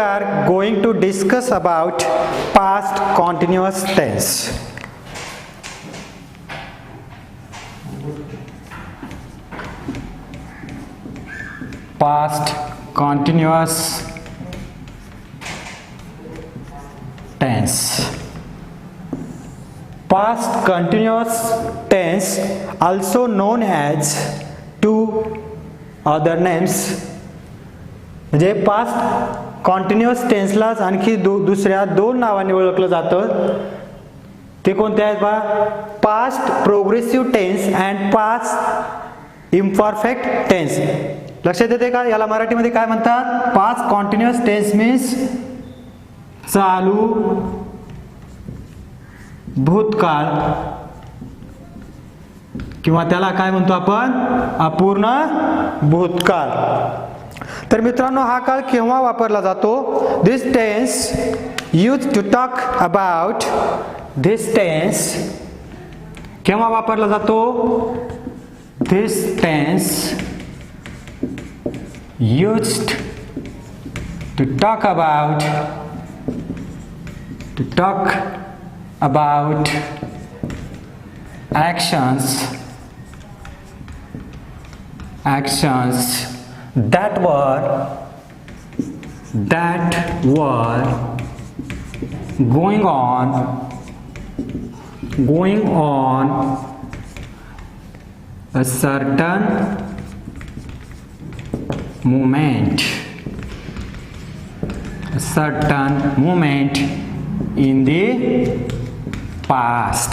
are going to discuss about past continuous tense. Past continuous tense. Past continuous tense, also known as two other names, म्हणजे past कॉन्टिन्युअस टेन्सलाच आणखी दुसऱ्या दोन नावांनी ओळखलं जातं. ते कोणते आहेत बा? Past progressive tense and past imperfect tense. लक्षात येते का? याला मराठीमध्ये काय म्हणतात? पास्ट कॉन्टिन्युअस टेन्स मीन्स चालू भूतकाळ, किंवा त्याला काय म्हणतो आपण? अपूर्ण भूतकाळ. तर मित्रांनो, हा काळ केव्हा वापरला जातो? This tense use to talk about. This tense केव्हा वापरला जातो? This tense used to talk about actions that were going on a certain moment in the past.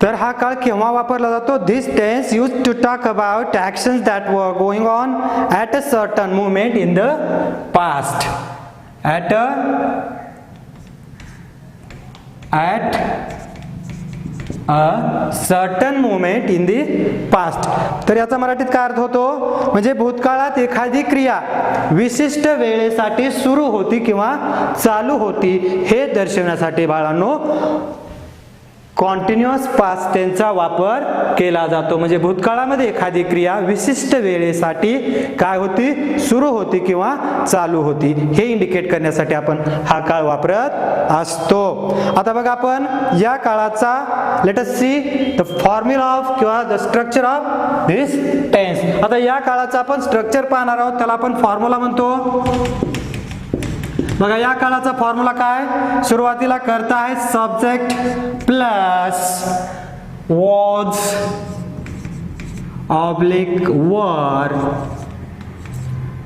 तर हा काळ केव्हा वापरला जातो? This tense use to talk about actions that were going on at a certain moment in the past. At a certain moment in the past. तर याचा मराठीत काय अर्थ होतो? म्हणजे भूतकाळात एखादी क्रिया विशिष्ट वेळेसाठी सुरू होती किंवा चालू होती हे दर्शवण्यासाठी बाळांनो कॉन्टिन्युअस पास्ट टेन्सचा वापर केला जातो. म्हणजे भूतकाळामध्ये एखादी क्रिया विशिष्ट वेळेसाठी काय होती? सुरू होती किंवा चालू होती हे इंडिकेट करण्यासाठी आपण हा काळ वापरत असतो. आता बघा, आपण या काळाचा let us see the formula of किंवा the structure of this tense. आता या काळाचा आपण स्ट्रक्चर पाहणार आहोत, त्याला आपण फॉर्म्युला म्हणतो. बघा, या काळाचा फॉर्म्युला काय? सुरुवातीला करता आहे सब्जेक्ट प्लस वॉज ऑब्लिक वर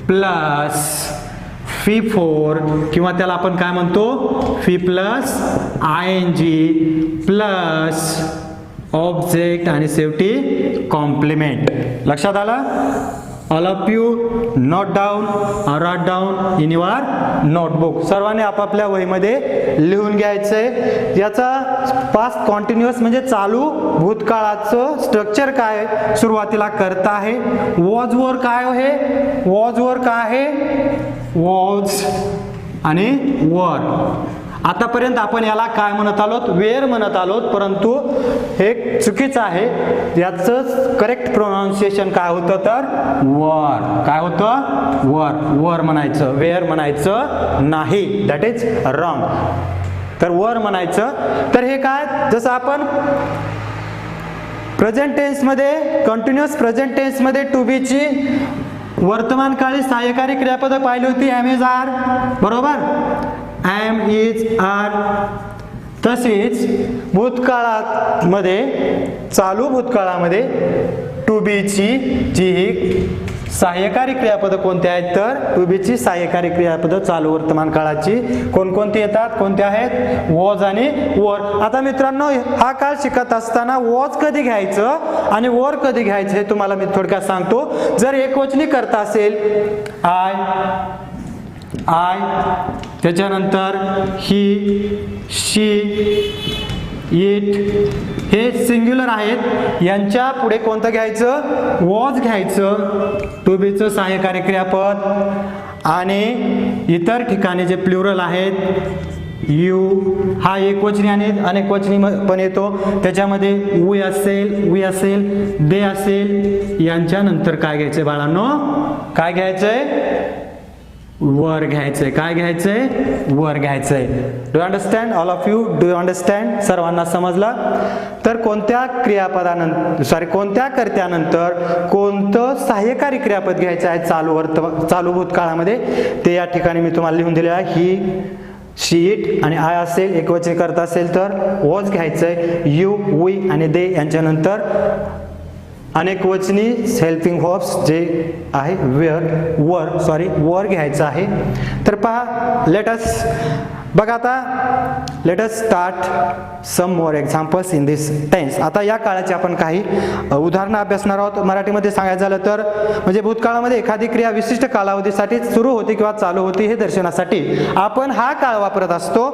प्लस फी फोर, किंवा त्याला आपण काय म्हणतो? Fee plus ING plus object आणि शेवटी कॉम्प्लिमेंट. लक्षात आलं? All of you note down or write down in your notebook. सर्वांनी आपापल्या वहीमध्ये लिहून घ्यायचंय. याचा पास्ट कॉन्टिन्युअस म्हणजे चालू भूतकाळाचं स्ट्रक्चर काय आहे? सुरुवातीला करता आहे. वॉज वर काय आहे? वॉज वर काय आहे? वॉज आणि वर. आतापर्यंत आपण याला काय म्हणत आलोत? वेअर म्हणत आलोत, परंतु हे चुकीचं आहे. याचं करेक्ट प्रोनाउन्सिएशन काय होतं? तर वर. काय होतं? वर. वर म्हणायचं, वेअर म्हणायचं नाही. That is wrong. तर वर म्हणायचं. तर हे काय? जसं आपण प्रेझेंट टेन्स मध्ये, कंटिन्युअस प्रेझेंट टेन्स मध्ये टू बी ची वर्तमानकाळी सहाय्यकारी क्रियापदं पाहिली होती. एम इज आर, बरोबर? Am is are. तसेच भूतकाळात मध्ये, चालू भूतकाळामध्ये टू बी ची जी सहाय्यकारी क्रियापदं कोणती आहेत? तर टू बी ची सहाय्यकारी क्रियापदं चालू वर्तमान काळाची कोणकोणती येतात? कोणते आहेत? वॉज आणि वर. आता मित्रांनो, हा काळ शिकत असताना वॉज कधी घ्यायचं आणि वर कधी घ्यायचं हे तुम्हाला मी थोडक्यात सांगतो. जर एकवचनी करता असेल आय, त्याच्यानंतर ही, शी, इट हे सिंग्युलर आहेत. यांच्या पुढे कोणतं घ्यायचं? वॉज घ्यायचं, टू बीचं सहाय्यकारी क्रियापद. आणि इतर ठिकाणी जे प्लुरल आहेत यू हा एकवचनी आणि अनेकवचनी पण येतो. त्याच्यामध्ये वी असेल दे असेल, यांच्या नंतर काय घ्यायचंय बाळांनो, काय घ्यायचंय, वर घ्यायचंय. काय घ्यायचंय, वर घ्यायचंय. Do understand all of you, do understand, सर्वांना समजलं. तर कोणत्या कोणत्या कर्त्यानंतर कोणतं सहाय्यकारी क्रियापद घ्यायचं आहे चालू भूतकाळामध्ये, ते या ठिकाणी मी तुम्हाला लिहून दिले आहे. ही, शी, इट आणि आय असेल, एकवचनी करता असेल तर वॉज घ्यायचंय. यू, वी आणि दे यांच्यानंतर अनेकवचनी हेल्पिंग व्हर्ब्स जे आहे वर घ्यायचं आहे. तर पहा, बघा आता let us start some more examples in this tense. आता या काळाची आपण काही उदाहरणं अभ्यासणार आहोत. मराठीमध्ये सांगायचं झालं तर म्हणजे भूतकाळामध्ये एखादी क्रिया विशिष्ट कालावधीसाठी सुरू होती किंवा चालू होती हे दर्शवण्यासाठी आपण हा काळ वापरत असतो.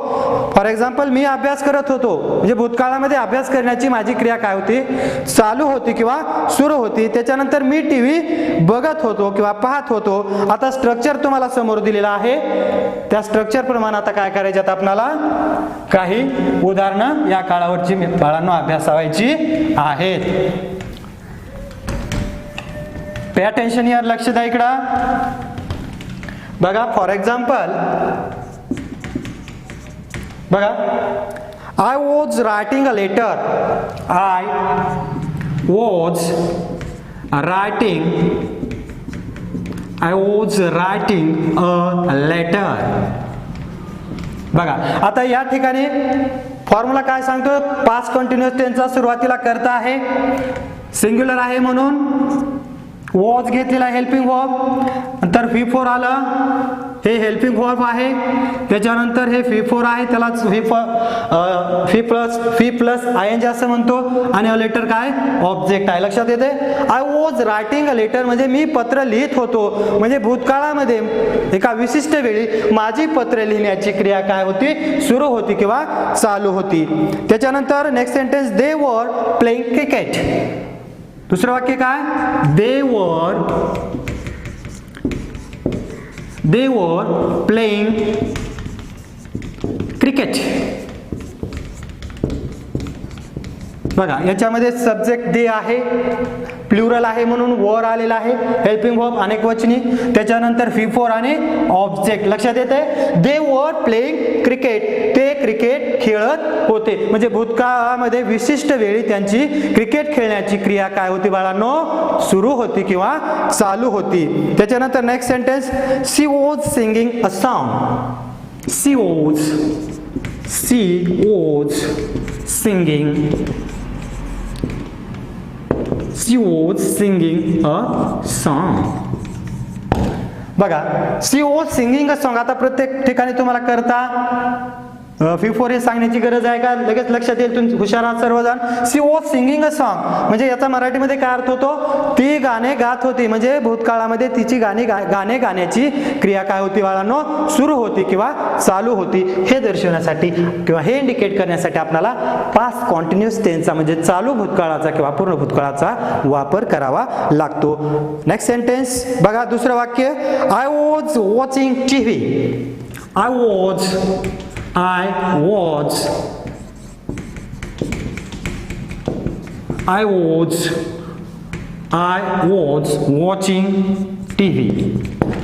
फॉर एक्झाम्पल, मी अभ्यास करत होतो म्हणजे भूतकाळामध्ये अभ्यास करण्याची माझी क्रिया काय होती, चालू होती किंवा सुरू होती. त्याच्यानंतर मी टीव्ही बघत होतो किंवा पाहत होतो. आता स्ट्रक्चर तुम्हाला समोर दिलेला आहे. त्या स्ट्रक्चर प्रमाणे आता काय करायचे, आता आपल्याला काही उदाहरणं या काळावरची बाळांनो अभ्यासावायची आहेत. पे अटेन्शन यार, लक्ष द्या इकडं. बघा, फॉर एक्झाम्पल बघा, I was writing a letter. I was writing a letter. बघा, आता या ठिकाणी फॉर्म्युला काय सांगतो, पास्ट कंटिन्युअस टेन्सचा सुरुवातीला कर्ता आहे, सिंग्युलर आहे म्हणून वॉज घेतलेला हेल्पिंग वर्ब, नंतर V4 आलं, हे हेल्पिंग वर्ब आहे. त्याच्यानंतर हे V4 आहे, त्यालाच V प्लस ING असं म्हणतो. आणि लेटर काय, ऑब्जेक्ट आहे. लक्षात येते. I was writing a letter म्हणजे मी पत्र लिहित होतो. म्हणजे भूतकाळामध्ये एका विशिष्ट वेळी माझी पत्र लिहिण्याची क्रिया काय होती, सुरू होती किंवा चालू होती. त्याच्यानंतर next sentence, they were playing cricket. दुसरं वाक्य काय, दे वर प्लेइंग क्रिकेट. बघा, याच्यामध्ये सब्जेक्ट दे आहे, प्लुरल आहे म्हणून वर आलेला आहे, हेल्पिंग वर्ब अनेकवचनी, त्याच्यानंतर V4 आणि ऑब्जेक्ट. लक्षात येते. दे वर प्लेइंग क्रिकेट, ते क्रिकेट खेळत होते. म्हणजे भूतकाळामध्ये विशिष्ट वेळी त्यांची क्रिकेट खेळण्याची क्रिया काय होती बाळांनो, सुरू होती किंवा चालू होती. त्याच्यानंतर next sentence, she was singing a song. She was singing a song. बघा, शी वॉज सिंगिंग अ सॉन्ग. आता प्रत्येक ठिकाणी तुम्हाला करता V4 हे सांगण्याची गरज आहे का, लगेच लक्षात येईल. तुम्ही हुशार आहात सर्वजण. शी वॉज सिंगिंग अ सॉन्ग म्हणजे याचा मराठीमध्ये काय अर्थ होतो, ती गाणे गात होती. म्हणजे भूतकाळामध्ये तिची गाणे गाण्याची क्रिया काय होती बाळांनो, सुरू होती किंवा चालू होती. हे दर्शवण्यासाठी किंवा हे इंडिकेट करण्यासाठी आपल्याला पास्ट कॉन्टिन्युअस टेन्सचा म्हणजे चालू भूतकाळाचा किंवा पूर्ण भूतकाळाचा वापर करावा लागतो. नेक्स्ट सेंटेन्स बघा, दुसरं वाक्य, I was watching TV. I was watching TV.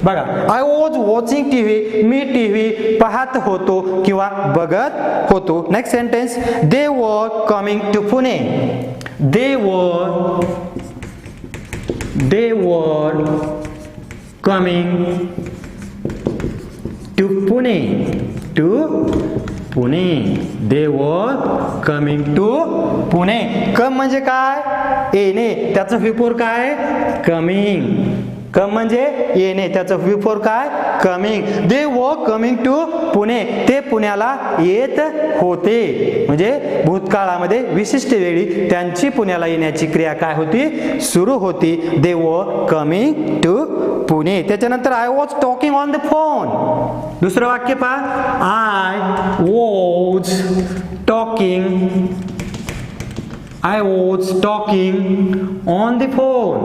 बघा, I was watching TV, me TV पाहत होतो किंवा बघत होतो. Next sentence, they were coming to Pune. They were coming to Pune. They were coming to Pune. कम म्हणजे काय, येणे, त्याचं V4 काय, कमिंग. कम म्हणजे येणे, त्याचं V4 काय, coming. They were coming to Pune, ते पुण्याला येत होते. म्हणजे भूतकाळामध्ये विशिष्ट वेळी त्यांची पुण्याला येण्याची क्रिया काय होती, सुरू होती. दे वर कमिंग टू पुणे. त्याच्यानंतर I was talking on the phone. दुसरं वाक्य पहा, I was talking on the phone.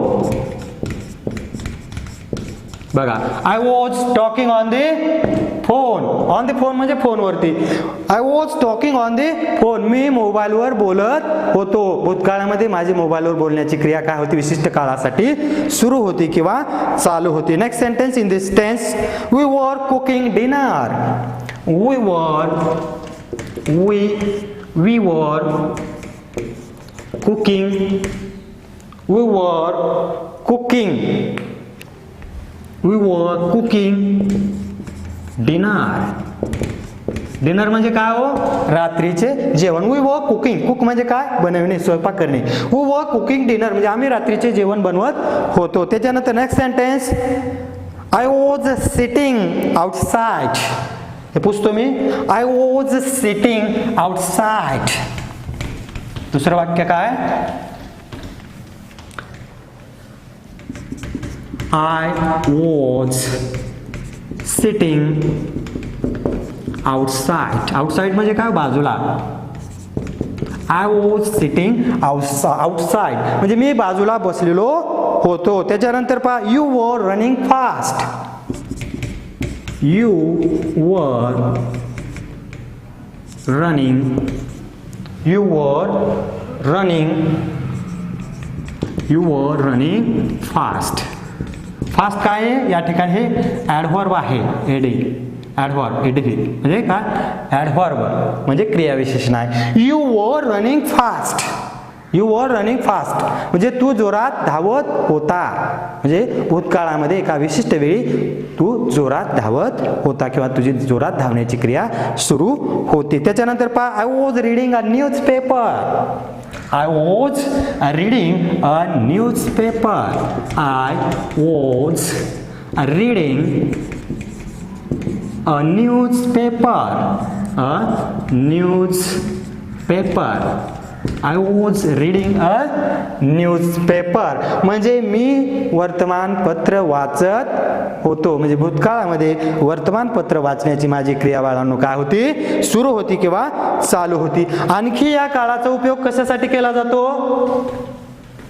बघा, I was talking on the phone. On the phone म्हणजे फोनवरती. I was talking on the phone. मी मोबाईलवर बोलत होतो. भूतकाळामध्ये माझी मोबाईलवर बोलण्याची क्रिया काय होती, विशिष्ट काळासाठी सुरू होती किंवा चालू होती. Next sentence, in this tense we were cooking dinner. we were cooking dinner म्हणजे काय हो, रात्रीचे जेवण. वी वर कुकिंग, कुक म्हणजे काय, बनवणे, स्वयंपाक करणे. वी वर कुकिंग डिनर म्हणजे आम्ही रात्रीचे जेवण बनवत होतो. त्याच्यानंतर next sentence, I was sitting outside. हे पुसतो मी, आय वॉज सिटिंग आउटसाइड. दुसरं वाक्य काय, I was sitting outside. Outside म्हणजे काय, बाजूला. आय वॉज सिटिंग आउटसाइड म्हणजे मी बाजूला बसलेलो होतो. त्याच्यानंतर पहा, you were running fast. You were running fast. Fast काय आहे, या ठिकाणी हे ॲडव्हर्ब आहे. ॲडव्हर्ब म्हणजे काय, ॲडव्हर्ब म्हणजे क्रियाविशेषण आहे. You were running fast. You were running fast म्हणजे तू जोरात धावत होता. म्हणजे भूतकाळामध्ये एका विशिष्ट वेळी तू जोरात धावत होता किंवा तुझी जोरात धावण्याची क्रिया सुरू होती. त्याच्यानंतर पहा, I was reading a newspaper. I was reading a newspaper. I was reading a newspaper. I was reading a newspaper म्हणजे मी वर्तमानपत्र वाचत होतो. म्हणजे भूतकाळामध्ये वर्तमानपत्र वाचण्याची माझी क्रिया बाळांनो काय होती, सुरू होती किंवा चालू होती. आणखी या काळाचा उपयोग कशासाठी केला जातो,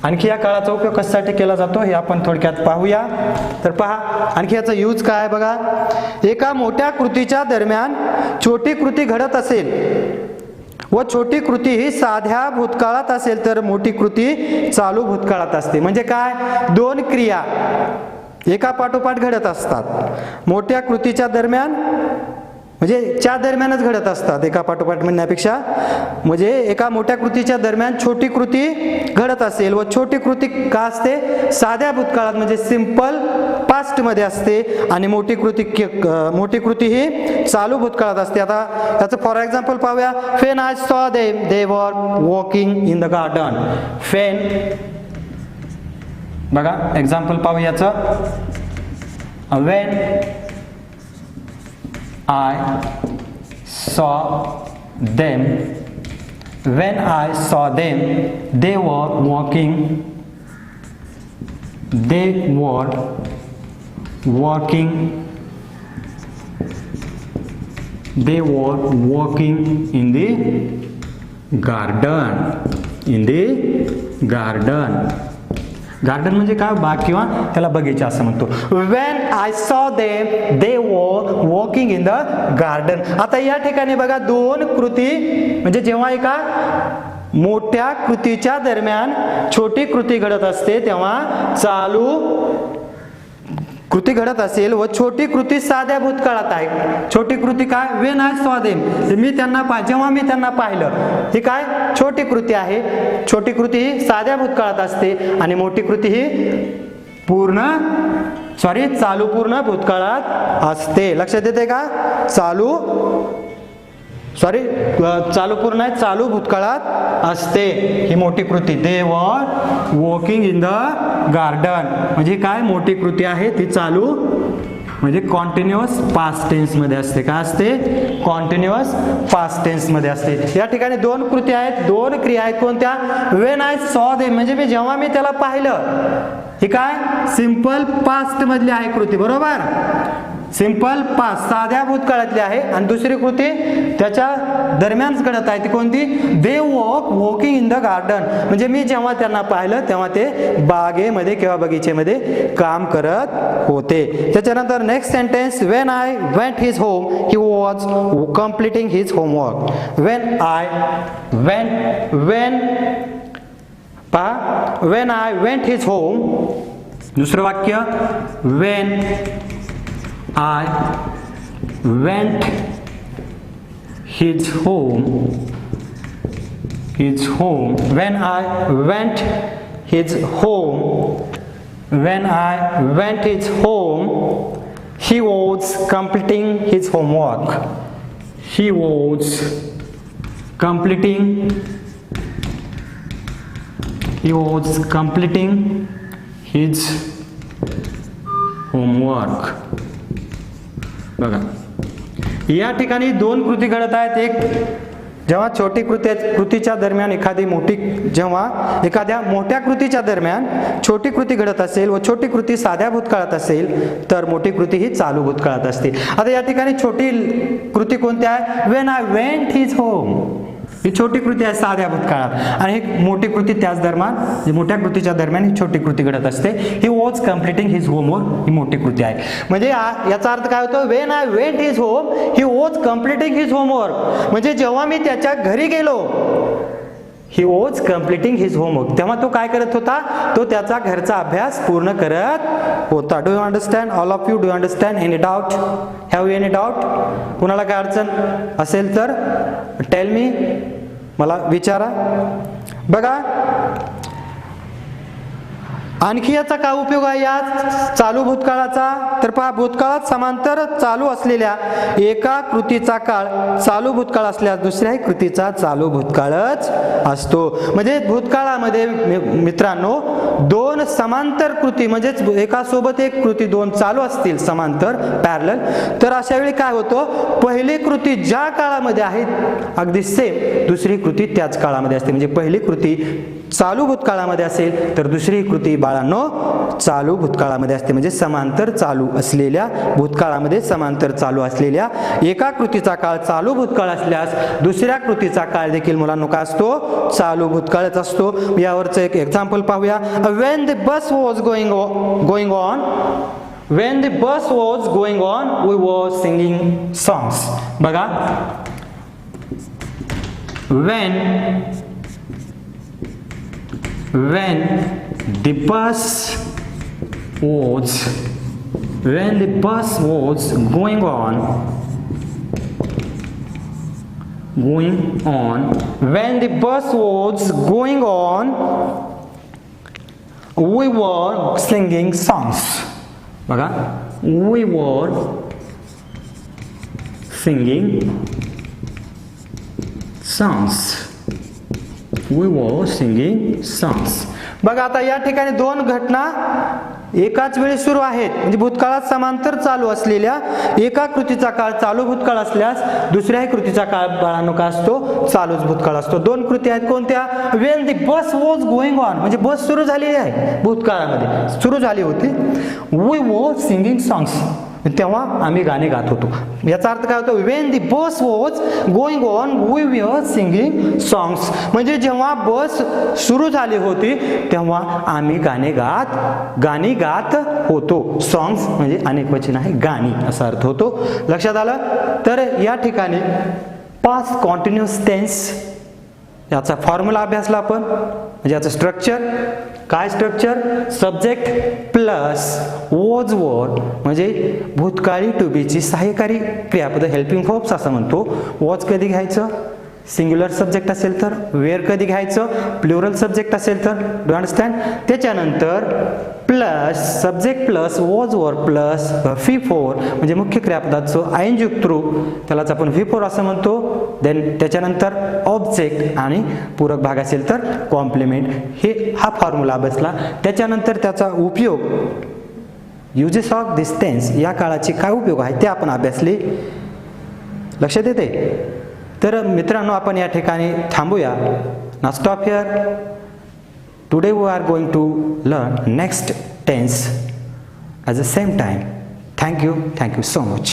आणखी या काळाचा उपयोग कशासाठी केला जातो हे आपण थोडक्यात पाहूया. तर पहा, आणखी याचा यूज काय बघा. एका मोठ्या कृतीच्या दरम्यान छोटी कृती घडत असेल व छोटी कृती ही साध्या भूतकाळात असेल तर मोठी कृती चालू भूतकाळात असते. म्हणजे काय, दोन क्रिया एका पाठोपाठ घडत असतात. मोठ्या कृतीच्या दरम्यान म्हणजे च्या दरम्यानच घडत असतात, एका पाठोपाठ म्हणण्यापेक्षा. म्हणजे एका मोठ्या कृतीच्या दरम्यान छोटी कृती घडत असेल व छोटी कृती का असते, साध्या भूतकाळात म्हणजे सिंपल पास्ट मध्ये असते. आणि मोठी कृती ही चालू भूतकाळात असते. आता याचं फॉर एक्झाम्पल पाहूया. फेन I saw them they were walking in the garden. फेन बघा एक्झाम्पल पाहूया याचं. When I saw them, when I saw them, they were walking in the garden. Garden म्हणजे काय, बाग किंवा त्याला बगीचा असं म्हणतो. When I saw them, they were walking in the garden. आता या ठिकाणी बघा, दोन कृती म्हणजे जेव्हा एका मोठ्या कृतीच्या दरम्यान छोटी कृती घडत असते तेव्हा चालू कृती घडत असेल व छोटी कृती साध्या भूतकाळात आहे. छोटी कृती काय, वेन आय सॉ देम, जेव्हा मी त्यांना पाहिलं, ही काय छोटी कृती आहे. छोटी कृती ही साध्या भूतकाळात असते आणि मोठी कृती ही चालू पूर्ण भूतकाळात असते. लक्षात येते का, चालू पूर्ण आहे, चालू भूतकाळात असते ही मोठी कृती. दे were walking in the garden म्हणजे काय, मोठी कृती आहे ती चालू म्हणजे कॉन्टिन्युअस पास्ट टेन्स मध्ये असते. काय असते, कॉन्टिन्युअस पास्ट टेन्स मध्ये असते. या ठिकाणी दोन कृती आहेत, दोन क्रिया आहेत. कोणत्या, वेन आय सॉ देम म्हणजे जेव्हा मी त्याला पाहिलं, ही काय सिंपल पास्ट मधली आहे कृती, बरोबर. सिंपल पास्ट साध्या भूतकाळातली आहे आणि दुसरी कृती त्याच्या दरम्यान घडत आहे ती कोणती? दे वॉकिंग इन द गार्डन, म्हणजे मी जेव्हा त्यांना पाहिलं तेव्हा ते बागेमध्ये किंवा बगीचेमध्ये काम करत होते. त्याच्यानंतर next sentence, when I went his home he was completing his homework. When I went his home. दुसरं वाक्य, when I went his home. When I went his home, he was completing his homework. He was completing his homework. बघा, या ठिकाणी दोन कृती घडत आहेत. एक, जेव्हा छोटी कृतीच्या दरम्यान एखाद्या मोठ्या कृतीच्या दरम्यान छोटी कृती घडत असेल व छोटी कृती साध्या भूतकाळात असेल तर मोठी कृती ही चालू भूतकाळात असते. आता या ठिकाणी छोटी कृती कोणती आहे? When I went his home, ही छोटी कृती आहे साध्या भूतकाळात, आणि ही मोठी कृती त्याच दरम्यान, मोठ्या कृतीच्या दरम्यान ही छोटी कृती घडत असते. He was completing his homework, ही मोठी कृती आहे. म्हणजे याचा अर्थ काय होतो? When I went his home he was completing his homework, म्हणजे जेव्हा मी त्याच्या घरी गेलो, he was completing his homework, तेव्हा तो काय करत होता? तो त्याचा घरचा अभ्यास पूर्ण करत होता. Do you understand? All of you, do you understand? Any doubt? Have you any doubt? कुणाला काय अडचण असेल तर टेल मी, मला विचारा. बघा, आणखी याचा काय उपयोग आहे या चालू भूतकाळाचा? तर पहा, भूतकाळात समांतर चालू असलेल्या एका कृतीचा काळ चालू भूतकाळ असल्यास दुसऱ्याही कृतीचा चालू भूतकाळच असतो. म्हणजे भूतकाळामध्ये मित्रांनो दोन समांतर कृती, म्हणजेच एका सोबत एक कृती दोन चालू असतील समांतर पॅरलल, तर अशा वेळी काय होतं? पहिली कृती ज्या काळामध्ये आहे अगदी सेम दुसरी कृती त्याच काळामध्ये असते. म्हणजे पहिली कृती चालू भूतकाळामध्ये असेल तर दुसरी कृती बाळांनो चालू भूतकाळामध्ये असते. म्हणजे समांतर चालू असलेल्या भूतकाळामध्ये समांतर चालू असलेल्या एका कृतीचा काळ चालू भूतकाळ असल्यास दुसऱ्या कृतीचा काळ देखील मुलांनो काय असतो? चालू भूतकाळच असतो. यावरचं एक एक्झाम्पल पाहूया. When the bus was going on we were singing songs. बघा, when the bus was going on we were singing songs. बघा, we were singing songs. बघा, आता या ठिकाणी दोन घटना एकाच वेळी सुरू आहेत. म्हणजे भूतकाळात समांतर चालू असलेल्या एका कृतीचा काळ चालू भूतकाळ असल्यास दुसऱ्याही कृतीचा काळ बाळांनो काय असतो? चालूच भूतकाळ असतो. दोन कृती आहेत कोणत्या? When the bus was going on, म्हणजे बस सुरू झालेली आहे, भूतकाळामध्ये सुरू झाली होती. वी वर सिंगिंग सॉंग्स, तेव्हा आम्ही गाणे गात होतो. याचा अर्थ काय होतो? When the bus was going on we were singing songs, म्हणजे जेव्हा बस सुरू झाली होती तेव्हा आम्ही गाणी गात होतो. सॉंग्स म्हणजे अनेक वचन आहे, गाणी असा अर्थ होतो. लक्षात आलं? तर या ठिकाणी पास्ट कॉन्टिन्युअस टेन्स याचा फॉर्म्युला अभ्यासला आपण. म्हणजे याचं स्ट्रक्चर काय? स्ट्रक्चर सब्जेक्ट प्लस वॉज वर, म्हणजे भूतकाळी टू बीची सहाय्यकारी क्रियापद हेल्पिंग व्हर्ब्स असं म्हणतो. वॉज कधी घ्यायचं? सिंग्युलर सब्जेक्ट असेल तर. वेअर कधी घ्यायचं? प्लुरल सब्जेक्ट असेल तर. Do understand? त्याच्यानंतर plus subject plus was were plus V4, म्हणजे मुख्य क्रियापदाचं आयएनजी युक्त रूप, त्यालाच आपण V4 असं म्हणतो. देन त्याच्यानंतर ऑब्जेक्ट आणि पूरक भाग असेल तर कॉम्प्लिमेंट. हा फॉर्म्युला अभ्यासला. त्याच्यानंतर त्याचा उपयोग, युजेस ऑफ दिस टेन्स, या काळाचे काय उपयोग आहे ते आपण अभ्यासले. लक्षात येते? तर मित्रांनो आपण या ठिकाणी थांबूया. ना stop here. Today we are going to learn next tense at the same time. Thank you so much.